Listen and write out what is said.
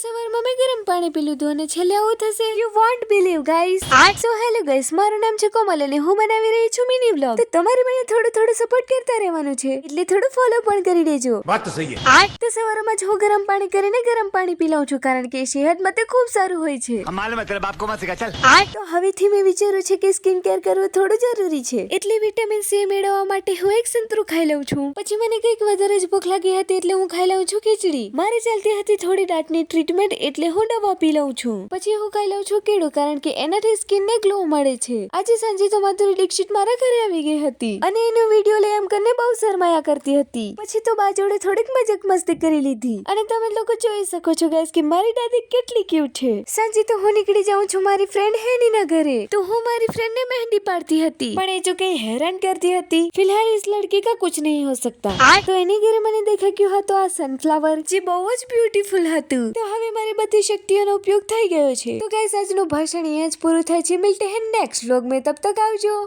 સવારમાં મેં ગરમ પાણી પી લીધું અને છેલ્લે આવું થશે. You want believe guys. So hello guys, મારું નામ છે કોમલ અને હું બનાવી રહી છું મિની વ્લોગ. તો તમારે મને થોડું સપોર્ટ કરતા રહેવાનું છે, એટલે થોડું ફોલો પણ કરી દેજો. વાત તો સહી है. તો સવારમાં જ હું ગરમ પાણી કરીને ગરમ પાણી પી લઉં છું, કારણ કે સેહત માટે ખૂબ સારું હોય છે. हम मालूम है तेरे बाप को मत सिखा चल. તો હવેથી મેં વિચાર્યું છે કે સ્કિન કેર કરવું થોડું જરૂરી છે, એટલે વિટામિન સી મેળવવા માટે હું એક સંતરું ખાઈ લઉં છું. પછી મને કંઈક વધારે જ ભૂખ લાગી હતી એટલે હું ખાઈ લઉં છું ખીચડી. મારે ચાલતી હતી થોડી દાંતની ટ્રીટમેન્ટ, એટલે હું દવા પી લઉં છું. પછી હું ખાઈ લઉં છું કેળું, કારણ કે એનાથી સ્કિન ને ગ્લો મળે છે. આજે સાંજે તો માધુરી દીક્ષિત મારા ઘરે આવી ગઈ હતી અને એનો વિડીયો લઈ એમ કરીને બહુ શરમાયા કરતી હતી. પછી તો બા જોડે થોડીક મજાક મસ્તી કરી લીધી અને તમે લોકો જોઈ શકો છો ગાઈસ કે મારી દાદી કેટલી ક્યુટ છે. સાંજે તો હું નીકળી જાઉં છું મારી ફ્રેન્ડ હેની ના ઘરે. તો હું મારી ફ્રેન્ડ ને મહેંદી પાડતી હતી, પણ એ જો કઈ હેરાન કરતી હતી. ફિલહાલ इस लड़की का कुछ नहीं हो सकता. તો એની ઘરે મને દેખા ગયો હતો આ સનફ્લાવર, જે બહુ જ બ્યુટીફુલ હતું. તો હવે મારી બધી શક્તિઓનો ઉપયોગ થઈ ગયો છે. તો ગાઈસ આજનું ભાષણ અહીંયા જ પૂરું થાય છે. મિલતે હૈ નેક્સ્ટ વ્લોગ में, तब तक આવજો.